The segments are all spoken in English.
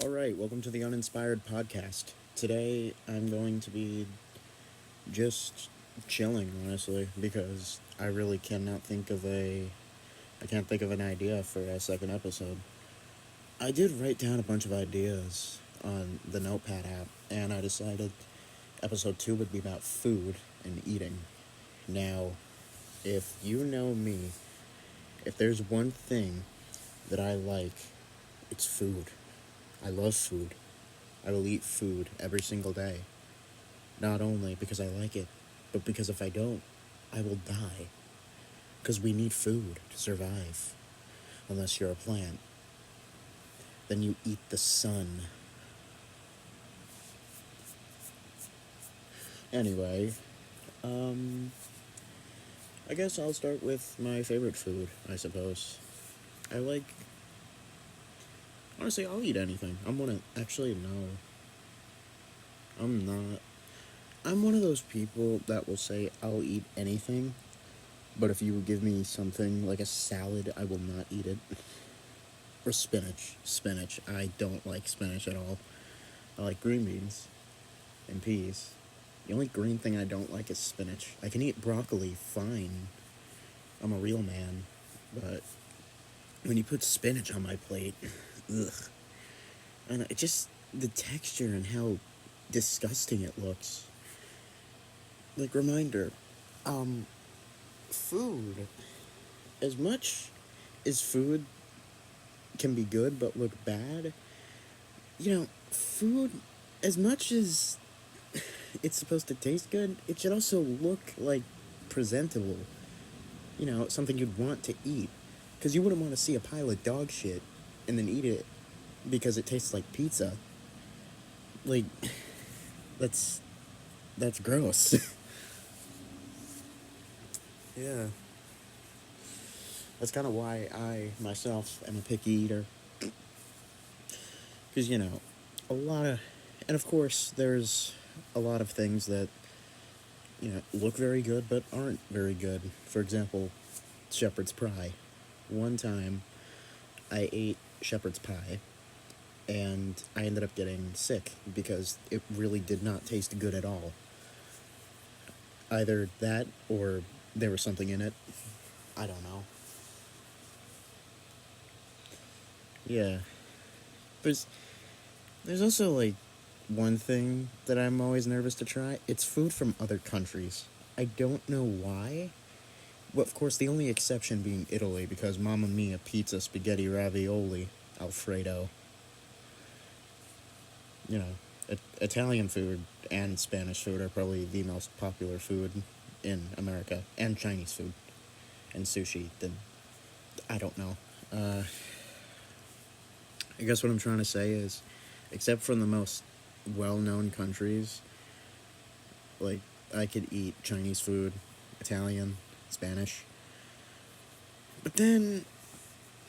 Alright, welcome to the UNINSPIRED podcast. Today I'm going to be just chilling, honestly, because I really I can't think of an idea for a second episode. I did write down a bunch of ideas on the Notepad app, and I decided episode 2 would be about food and eating. Now, if you know me, if there's one thing that I like, it's food. I love food. I will eat food every single day. Not only because I like it, but because if I don't, I will die. Because we need food to survive. Unless you're a plant. Then you eat the sun. Anyway, I guess I'll start with my favorite food, I suppose. I like. Honestly, I'll eat anything. Actually, no. I'm not. I'm one of those people that will say I'll eat anything, but if you give me something like a salad, I will not eat it. Or spinach. Spinach. I don't like spinach at all. I like green beans and peas. The only green thing I don't like is spinach. I can eat broccoli fine. I'm a real man. But when you put spinach on my plate, ugh. And it just, the texture and how disgusting it looks. Like, reminder, food. As much as food can be good but look bad, food, as much as it's supposed to taste good, it should also look like presentable. Something you'd want to eat. Because you wouldn't want to see a pile of dog shit and then eat it because it tastes like pizza. Like, that's gross. Yeah. That's kind of why I, myself, am a picky eater. Because, a lot of... And of course, there's a lot of things that, look very good but aren't very good. For example, shepherd's pie. One time, I ate shepherd's pie, and I ended up getting sick because it really did not taste good at all. Either that, or there was something in it. I don't know. Yeah. There's also, like, one thing that I'm always nervous to try. It's food from other countries. I don't know why. Well, of course, the only exception being Italy, because Mamma Mia pizza, spaghetti, ravioli, Alfredo. Italian food and Spanish food are probably the most popular food in America, and Chinese food, and sushi. Then, I don't know. I guess what I'm trying to say is, except from the most well-known countries, like, I could eat Chinese food, Italian, Spanish. But then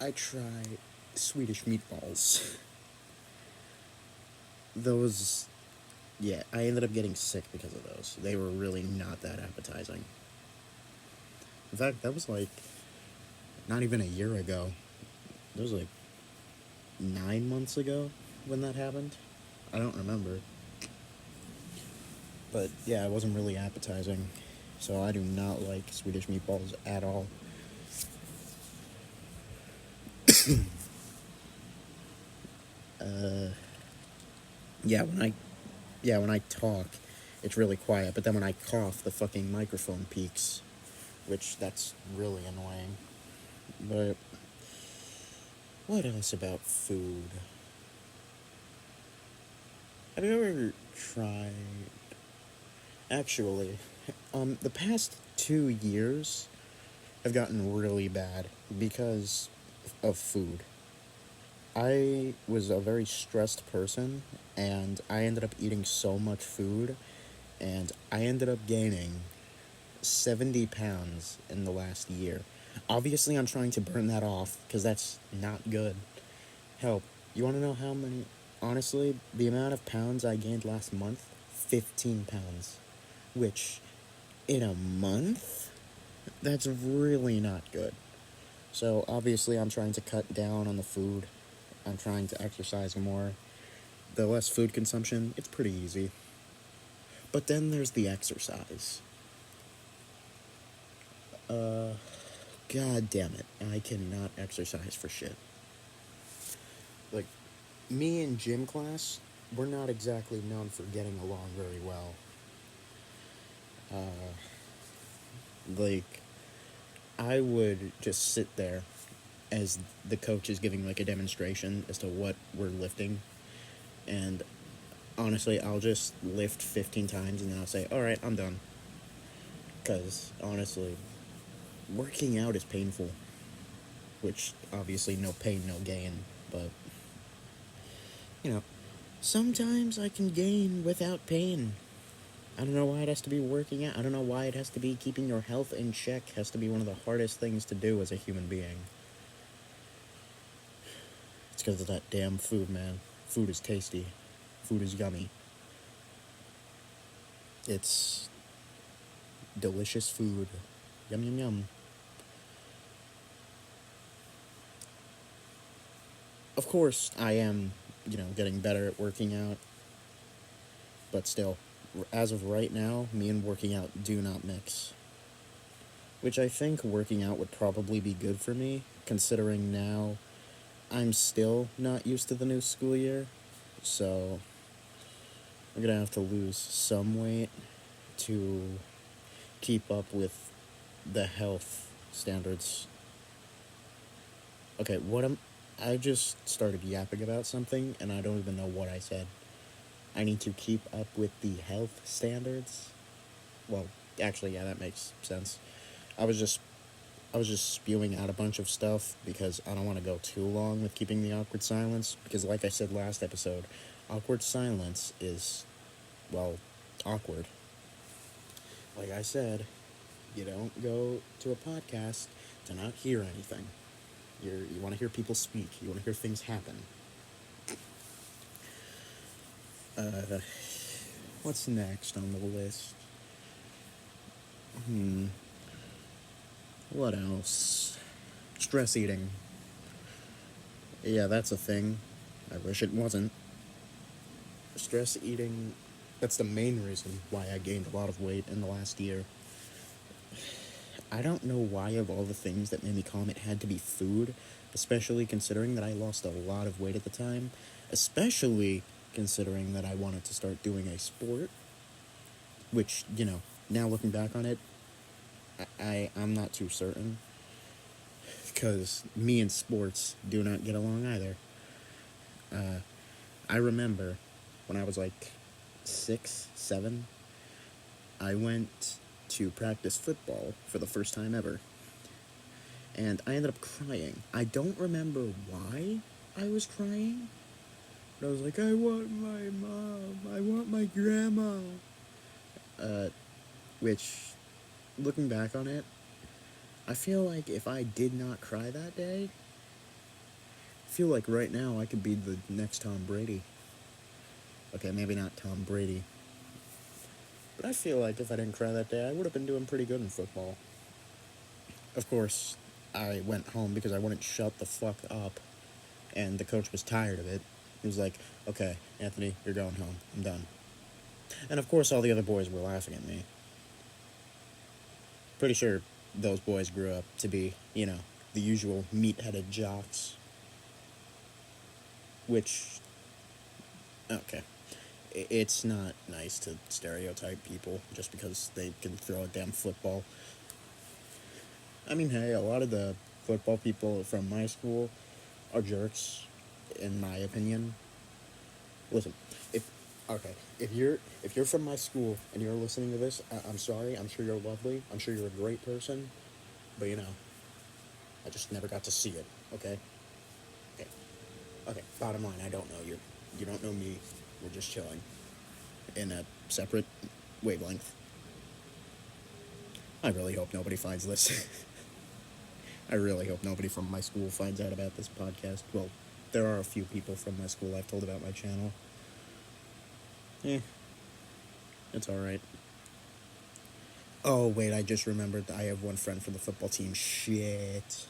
I tried Swedish meatballs. Those, yeah, I ended up getting sick because of those. They were really not that appetizing. In fact, that was like not even a year ago. That was like 9 months ago when that happened. I don't remember. But yeah, it wasn't really appetizing. So I do not like Swedish meatballs at all. uh, yeah, when I talk, it's really quiet. But then when I cough, the fucking microphone peaks, which that's really annoying. But what else about food? Have you ever tried? Actually, the past 2 years have gotten really bad because of food. I was a very stressed person, and I ended up eating so much food, and I ended up gaining 70 pounds in the last year. Obviously, I'm trying to burn that off, because that's not good. Hell, you want to know how many? Honestly, the amount of pounds I gained last month? 15 pounds. Which, in a month? That's really not good. So, obviously, I'm trying to cut down on the food. I'm trying to exercise more. the less food consumption, it's pretty easy. But then there's the exercise. Uh, God damn it. I cannot exercise for shit. Like, me in gym class, we're not exactly known for getting along very well. Like, I would just sit there as the coach is giving like a demonstration as to what we're lifting, and honestly, I'll just lift 15 times and then I'll say, alright, I'm done. Because, honestly, working out is painful. Which, obviously, no pain, no gain. But, you know, sometimes I can gain without pain. I don't know why it has to be working out. I don't know why it has to be keeping your health in check. Has to be one of the hardest things to do as a human being. It's because of that damn food, man. Food is tasty. Food is yummy. It's delicious food. Yum, yum, yum. Of course, I am, getting better at working out. But still, as of right now, me and working out do not mix. Which I think working out would probably be good for me, considering now I'm still not used to the new school year. So, I'm gonna have to lose some weight to keep up with the health standards. Okay, I just started yapping about something and I don't even know what I said. I need to keep up with the health standards. Well, actually, yeah, that makes sense. I was just I was just spewing out a bunch of stuff because I don't want to go too long with keeping the awkward silence because like I said last episode, awkward silence is, well, awkward. Like I said, you don't go to a podcast to not hear anything. You want to hear people speak. You want to hear things happen. Uh, what's next on the list? What else? Stress eating. Yeah, that's a thing. I wish it wasn't. Stress eating, that's the main reason why I gained a lot of weight in the last year. I don't know why, of all the things that made me calm, it had to be food, especially considering that I lost a lot of weight at the time, especially considering that I wanted to start doing a sport, which, now looking back on it, I'm not too certain, because me and sports do not get along either. I remember when I was like 6, 7, I went to practice football for the first time ever. And I ended up crying. I don't remember why I was crying. But I was like, I want my mom. I want my grandma. Which, looking back on it, I feel like if I did not cry that day, I feel like right now I could be the next Tom Brady. Okay, maybe not Tom Brady. But I feel like if I didn't cry that day, I would have been doing pretty good in football. Of course, I went home because I wouldn't shut the fuck up. And the coach was tired of it. He was like, okay, Anthony, you're going home. I'm done. And of course, all the other boys were laughing at me. Pretty sure those boys grew up to be, the usual meat-headed jocks. Which, okay. It's not nice to stereotype people just because they can throw a damn football. I mean, hey, a lot of the football people from my school are jerks, in my opinion. Listen, if you're from my school and you're listening to this, I'm sorry. I'm sure you're lovely. I'm sure you're a great person, but I just never got to see it. Okay. Okay. Okay. Bottom line, I don't know you. You don't know me. We're just chilling in a separate wavelength. I really hope nobody finds this. I really hope nobody from my school finds out about this podcast. Well, there are a few people from my school I've told about my channel. It's alright. Oh, wait, I just remembered I have one friend from the football team. Shit.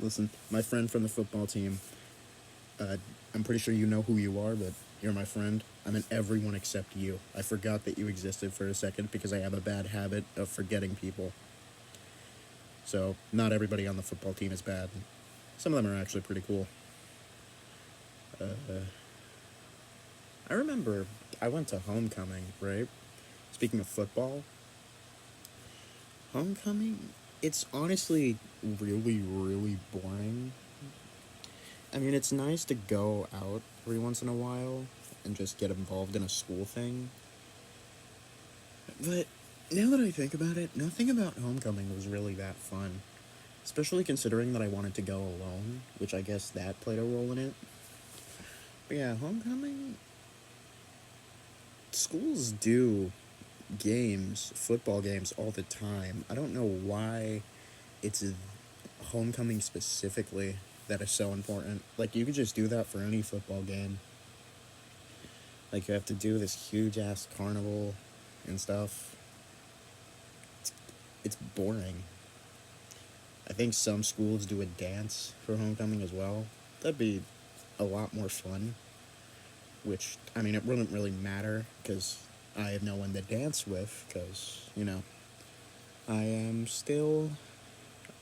Listen, my friend from the football team, I'm pretty sure you know who you are, but you're my friend. I meant everyone except you. I forgot that you existed for a second because I have a bad habit of forgetting people. So, not everybody on the football team is bad. Some of them are actually pretty cool. Uh, I remember I went to homecoming, right? Speaking of football, homecoming, it's honestly really, really boring. I mean, it's nice to go out every once in a while and just get involved in a school thing. But now that I think about it, nothing about homecoming was really that fun. Especially considering that I wanted to go alone, which I guess that played a role in it. But yeah, homecoming, schools do games, football games, all the time. I don't know why it's homecoming specifically that is so important. Like, you could just do that for any football game. Like, you have to do this huge ass carnival and stuff. It's boring. I think some schools do a dance for homecoming as well. That'd be a lot more fun. Which, I mean, it wouldn't really matter because I have no one to dance with because, I am still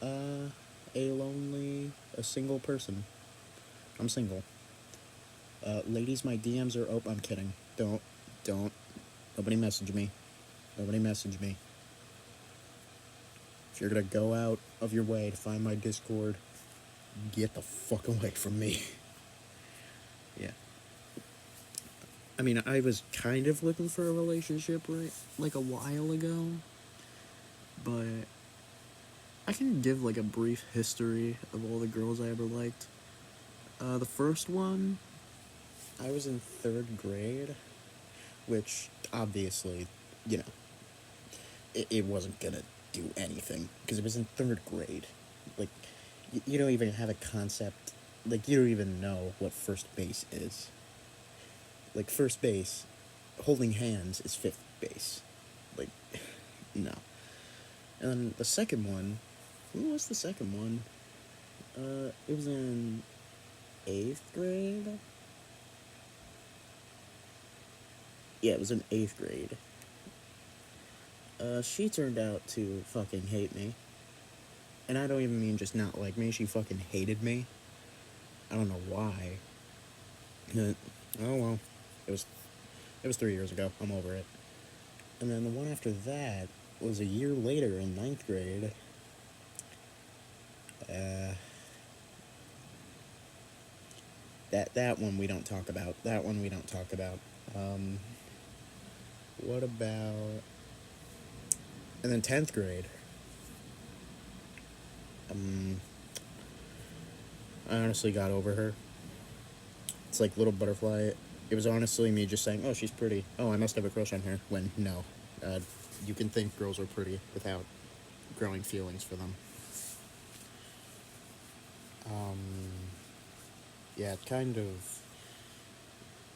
a single person. I'm single. Ladies, my DMs are open. I'm kidding. Don't. Nobody message me. Nobody message me. If you're gonna go out of your way to find my Discord, get the fuck away from me. Yeah. I mean, I was kind of looking for a relationship, right? Like a while ago. But I can give like a brief history of all the girls I ever liked. The first one, I was in third grade, which obviously, you know, it wasn't gonna do anything because it was in third grade. Like, you don't even have a concept, like, you don't even know what first base is. Like, first base, holding hands is fifth base. Like, no. And then the second one, who was the second one? It was in 8th grade? Yeah, it was in 8th grade. She turned out to fucking hate me. And I don't even mean just not like me, she fucking hated me. I don't know why. But, oh well. It was 3 years ago. I'm over it. And then the one after that was a year later in 9th grade. That one we don't talk about. That one we don't talk about. What about... And then 10th grade. I honestly got over her. It's like Little Butterfly. It was honestly me just saying, oh, she's pretty. Oh, I must have a crush on her. When, no. You can think girls are pretty without growing feelings for them. Yeah, kind of...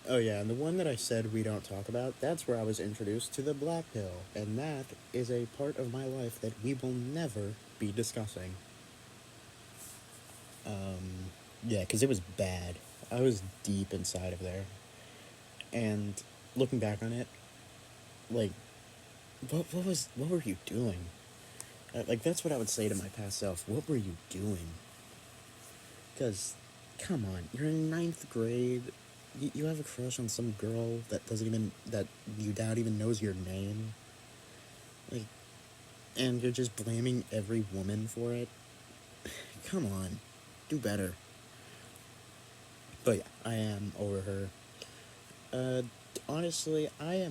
Oh yeah, and the one that I said we don't talk about, that's where I was introduced to the black pill. And that is a part of my life that we will never be discussing. Yeah, because it was bad. I was deep inside of there. And looking back on it, like, what were you doing? Like, that's what I would say to my past self. What were you doing? Because, come on, you're in 9th grade. You have a crush on some girl that you doubt even knows your name. Like, and you're just blaming every woman for it. Come on, do better. But yeah, I am over her. Honestly, I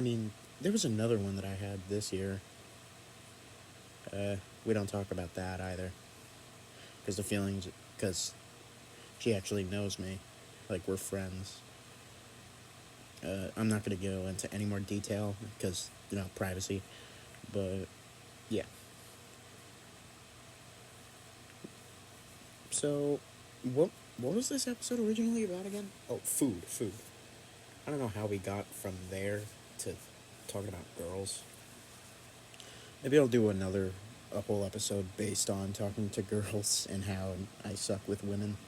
mean, there was another one that I had this year. We don't talk about that either. Because she actually knows me. Like, we're friends. I'm not going to go into any more detail because, privacy. But, yeah. So, what was this episode originally about again? Oh, food. I don't know how we got from there to talking about girls. Maybe I'll do a whole episode based on talking to girls and how I suck with women.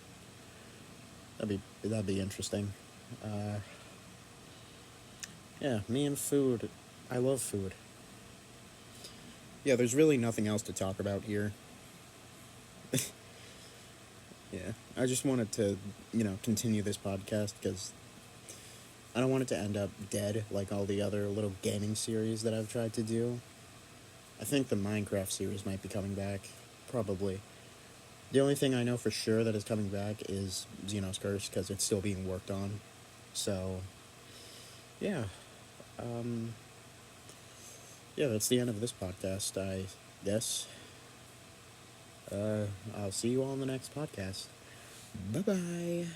That'd be interesting. Uh, yeah, me and food. I love food. Yeah, there's really nothing else to talk about here. Yeah, I just wanted to, continue this podcast because I don't want it to end up dead like all the other little gaming series that I've tried to do. I think the Minecraft series might be coming back, probably. The only thing I know for sure that is coming back is Xenos Curse because it's still being worked on. So, yeah, um, yeah, that's the end of this podcast. I guess. I'll see you all in the next podcast. Bye bye.